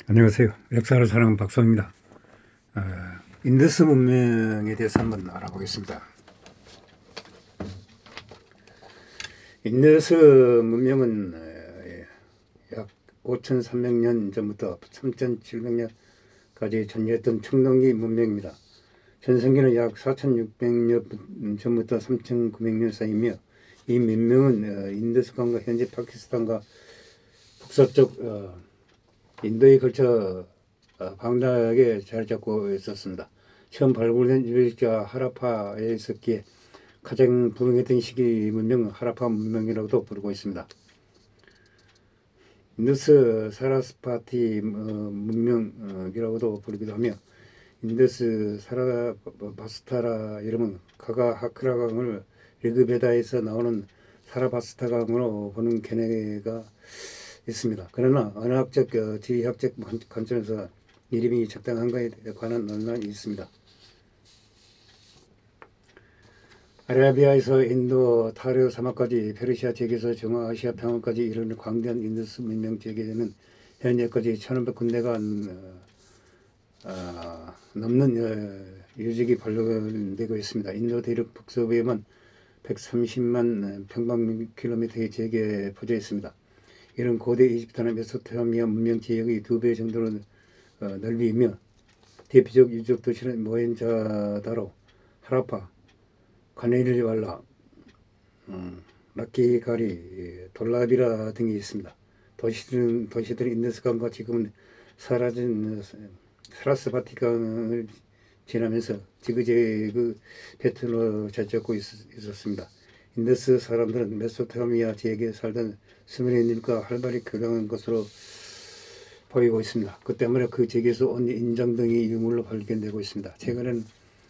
안녕하세요. 역사를 사랑하는 박사입니다. 인더스 문명에 대해서 한번 알아보겠습니다. 인더스 문명은 약 5,300년 전부터 3,700년까지 존재했던 청동기 문명입니다. 전성기는 약 4,600년 전부터 3,900년 사이이며 이 문명은 인더스강과 현재 파키스탄과 북서쪽 인도에 걸쳐 방대하게 자리 잡고 있었습니다. 처음 발굴된 유적지가 하라파에 있었기에 가장 부흥했던 시기 문명은 하라파 문명이라고도 부르고 있습니다. 인더스 사라스파티 문명이라고도 부르기도 하며 인더스 사라바스타라 이름은 가가 하크라 강을 리그베다에서 나오는 사라바스타 강으로 보는 견해가 있습니다. 그러나 언어학적, 지리학적 관점에서 이름이 적당한가에 관한 논란이 있습니다. 아라비아에서 인도 타르 사막까지 페르시아 지역에서 중앙아시아 평원까지 이르는 광대한 인더스 문명 지역에는 현재까지 1,500군데가 넘는 유적이 발견되고 있습니다. 인도 대륙 북서부에만 130만 평방킬로미터의 지역에 퍼져 있습니다. 이런 고대 이집트나 메소포타미아 문명 지역의 2배 정도로 넓이며 대표적 유적 도시는 모헨자다로, 하라파, 가네릴왈라, 라키가리, 돌라비라 등이 있습니다. 도시들은 인더스강과 지금은 사라진 사라스바티강을 지나면서 지그재그 배틀로 자리잡고 있었습니다. 인더스 사람들은 메소포타미아 지역에 살던 수메르인들과 활발히 교류한 것으로 보이고 있습니다. 그 때문에 그 지역에서 온 인장 등이 유물로 발견되고 있습니다. 최근에는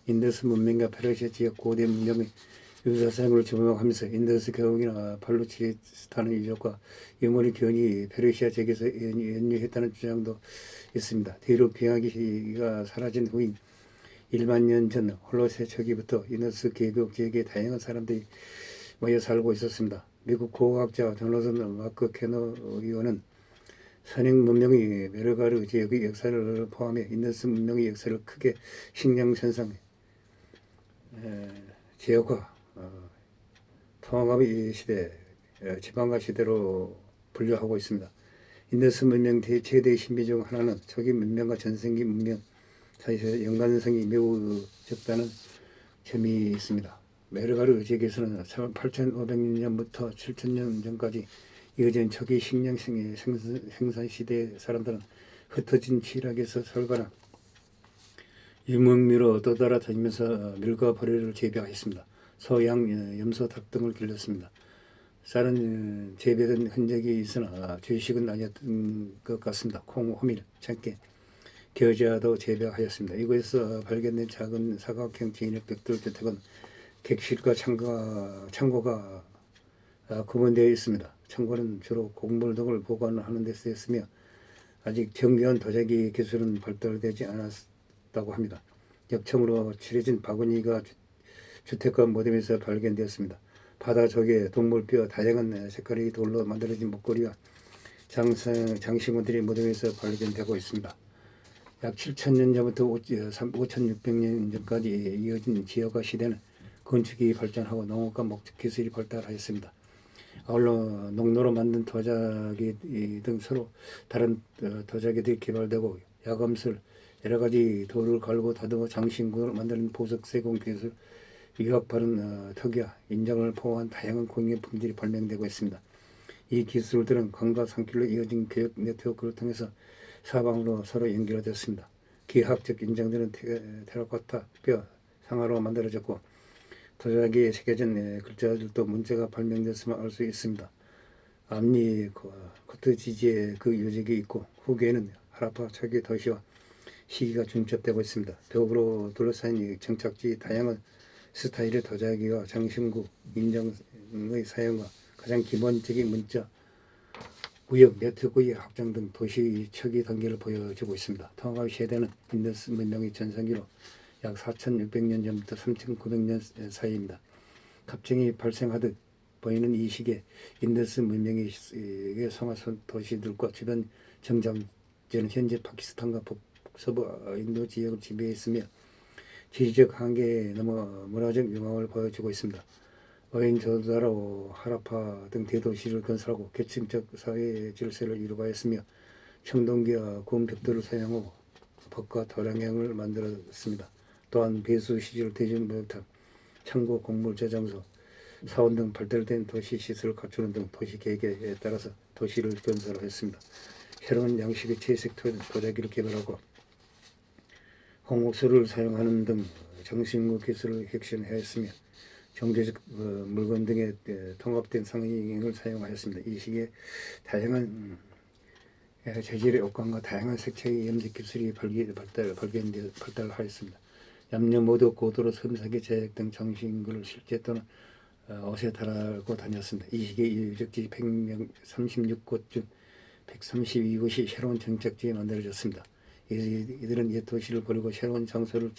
인더스 문명과 페르시아 지역 고대 문명의 유사성을 접목하면서 인더스 계곡이나 발루치스탄의 유적과 유물의 기원이 페르시아 지역에서 연유했다는 주장도 있습니다. 대륙 병아기가 사라진 후인 1만 년 전 홀로세 초기부터 인더스 계곡 지역에 다양한 사람들이 모여 살고 있었습니다. 미국 고고학자 조나선 마크 캐너 의원은 선행 문명의 메르가르 지역의 역사를 포함해 인더스 문명의 역사를 크게 식량생산, 지역화, 통합의 시대, 지방화 시대로 분류하고 있습니다. 인더스 문명 최대의 신비 중 하나는 초기 문명과 전성기 문명 사이에서 연관성이 매우 적다는 점이 있습니다. 메르가르 지역에서는 8,500년부터 7,000년 전까지 이어진 초기 식량 생산 시대의 사람들은 흩어진 지락에서 설거나 유목미로 떠돌아다니면서 밀과 보리를 재배하였습니다. 소, 양, 염소, 닭 등을 길렀습니다. 쌀은 재배된 흔적이 있으나 주식은 아니었던 것 같습니다. 콩, 호밀, 참깨, 겨자도 재배하였습니다. 이곳에서 발견된 작은 사각형 진흙 벽돌 주택은 객실과 창고가 구분되어 있습니다. 창고는 주로 곡물 등을 보관하는 데 쓰였으며 아직 정교한 도자기 기술은 발달되지 않았다고 합니다. 역청으로 칠해진 바구니가 주택가 무덤에서 발견되었습니다. 바다 조개, 동물뼈, 다양한 색깔의 돌로 만들어진 목걸이와 장식물들이 무덤에서 발견되고 있습니다. 약 7,000년 전부터 5,600년 전까지 이어진 지역화 시대는 건축이 발전하고 농업과 목적 기술이 발달하였습니다. 아울러 농로로 만든 도자기 등 서로 다른 도자기들이 개발되고 야금술, 여러 가지 돌을 갈고 다듬어 장신구를 만드는 보석 세공 기술, 유학 바른 턱야, 인장을 포함한 다양한工业 품질이 발명되고 있습니다. 이 기술들은 강과 산길로 이어진 교육 네트워크를 통해서 사방으로 서로 연결되었습니다. 기하학적 인장들은 테라코타, 뼈, 상아로 만들어졌고 도자기에 새겨진 글자들도 문자가 발명됐음을 알 수 있습니다. 앞니 코트지지에 그 유적이 있고 후계에는 하라파 초기 도시와 시기가 중첩되고 있습니다. 벽으로 둘러싸인 정착지 다양한 스타일의 도자기와 장신구, 인장의 사용과 가장 기본적인 문자, 무역, 네트워크의 확장 등 도시 초기 단계를 보여주고 있습니다. 통합 시대는 인더스 문명의 전성기로 약 4,600년 전부터 3,900년 사이입니다. 갑자기 발생하듯 보이는 이 시기에 인더스 문명의 성화 도시들과 주변 정장 국제는 현재 파키스탄과 북서부 인도 지역을 지배했으며 지리적 한계에 넘어 문화적 영향을 보여주고 있습니다. 모헨조다로, 하라파 등 대도시를 건설하고 계층적 사회 질서를 이루가했으며 청동기와 구운 벽돌을 사용하고 법과 도량형을 만들었습니다. 또한 배수 시설, 대중 목욕탕, 창고, 곡물 저장소, 사원 등 발달된 도시 시설을 갖추는 등 도시 계획에 따라서 도시를 건설했습니다. 새로운 양식의 채색 도자기를 개발하고 홍옥수를 사용하는 등 정신구 기술을 혁신하였으며 경제적 물건 등의 통합된 상징을 사용하였습니다. 이 시기에 다양한 재질의 옷감과 다양한 색채의 염색 기술이 발달하였습니다. 양녀 모두 고도로 섬세하게 제작된 장신구를 실제 또는 옷에 달고 다녔습니다. 이 시기에 유적지 136곳 중 132곳이 새로운 정착지에 만들어졌습니다. 이들은 옛 도시를 버리고 새로운 장소를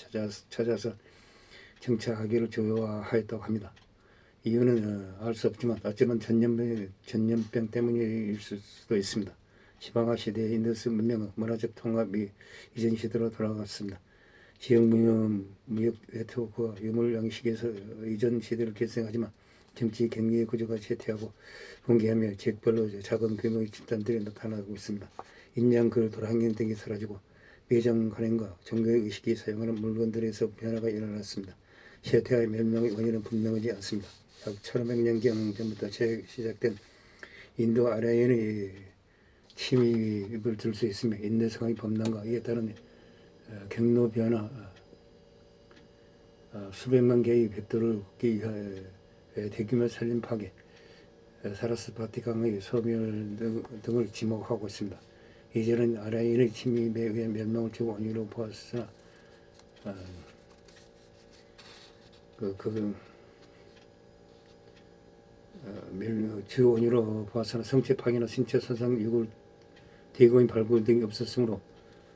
찾아서 정착하기를 조화하였다고 합니다. 이유는 알 수 없지만 어쩌면 전염병 때문일 수도 있습니다. 시방화 시대의 인더스 문명은 문화적 통합이 이전 시대로 돌아갔습니다. 지역 무역 네트워크와 유물 양식에서 이전 시대를 계승하지만 정치 경제의 구조가 쇠퇴하고 붕괴하며 지역별로 작은 규모의 집단들이 나타나고 있습니다. 인양, 글, 도랑경 등이 사라지고 매장 관행과 종교의 의식이 사용하는 물건들에서 변화가 일어났습니다. 쇠퇴와 멸망의 원인은 분명하지 않습니다. 약 1500년경 전부터 시작된 인도 아라이언의 침입을 들 수 있으며 인도성의 범람과 이에 따른 경로 변화, 수백만 개의 벽돌을 걷기 위하여 대규모 산림 파괴, 사라스바티 강의 소멸 등을 지목하고 있습니다. 이제는 아라이언의 침입에 의해 멸망을 주 원인으로 보았으나 주 원인으로 보았으나 성체 파괴나 신체 손상, 유골, 대거인 발굴 등이 없었으므로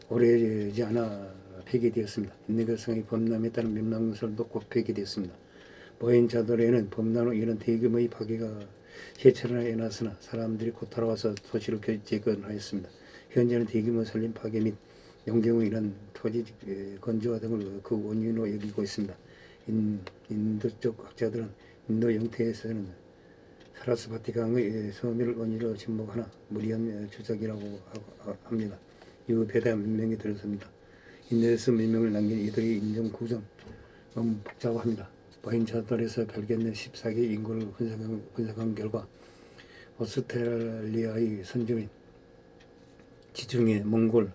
오래지 않아 폐기되었습니다. 인도성의 범람에 따른 멸망설도 곧 폐기되었습니다. 모헨조다로에는 범람으로 인한 대규모의 파괴가 세 차례나 일어났으나 사람들이 곧 돌아와서 도시를 재건하였습니다. 현재는 대규모 산림 파괴 및 용경으로 인한 토지 건조화 등을 그 원인으로 여기고 있습니다. 인도적 학자들은 인도 영토에서는 사라스바티 강의 소멸을 원인으로 지목하나 무리한 주장이라고 합니다. 이후 베다 문명이 들어섭니다. 인도에서 문명을 남긴 이들의 인종 구성 너무 복잡합니다. 모헨조다로에서 발견된 14개 인구를 분석한 결과 오스트레일리아의 선주민, 지중해, 몽골,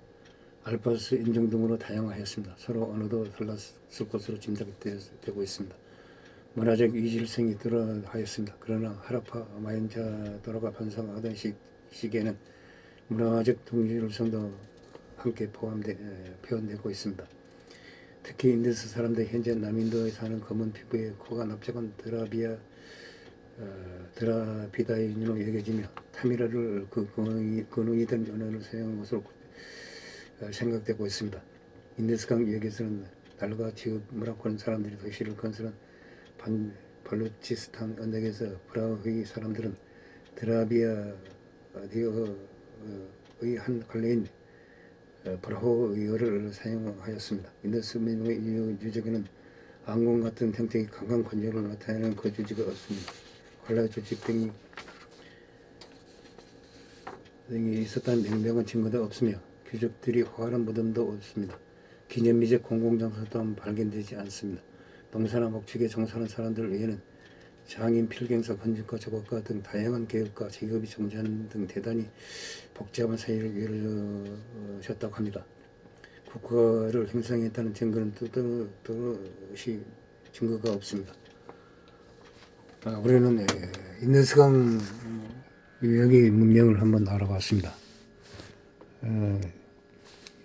알파스 인종 등으로 다양화했습니다. 서로 언어도 달랐을 것으로 짐작되고 있습니다. 문화적 이질성이 드러하였습니다. 그러나 하라파, 모헨조다로가 번성하던 시기에는 문화적 동질성도 함께 표현되고 있습니다. 특히 인도스 사람들 현재 남인도에 사는 검은 피부에 코가 납작한 드라비다인으로 여겨지며 타미르를 그 근원이던 언어를 사용한 것으로 생각되고 있습니다. 인더스강 지역에서는 날과 지읍, 문화권 사람들이 도시를 건설한 발루치스탄 언덕에서 브라흐의 사람들은 드라비아의 한 관례인 브라호어를 사용하였습니다. 인더스 문명의 유적에는 왕궁 같은 형태의 강한 건조를 나타내는 거주지가 없습니다. 관라 조직 등이 있었다는 명백한 증거도 없으며 귀족들이 화하는 무덤도 없습니다. 기념비적 공공장소 또한 발견되지 않습니다. 농사나 목축에 종사하는 사람들을 위해는 장인, 필경사, 건축가, 조각가 등 다양한 계급과 직업이 존재하는 등 대단히 복잡한 사회를 이루어졌다고 합니다. 국가를 형성했다는 증거는 또렷이 증거가 없습니다. 우리는 인더스강 유역의 문명을 한번 알아봤습니다.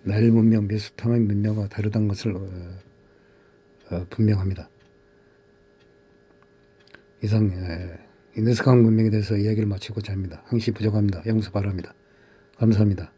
나일 문명, 메소포타미아 문명과 다르다는 것을 분명합니다. 이상 인더스강 문명에 대해서 이야기를 마치고자 합니다. 항시 부족합니다. 용서 바랍니다. 감사합니다.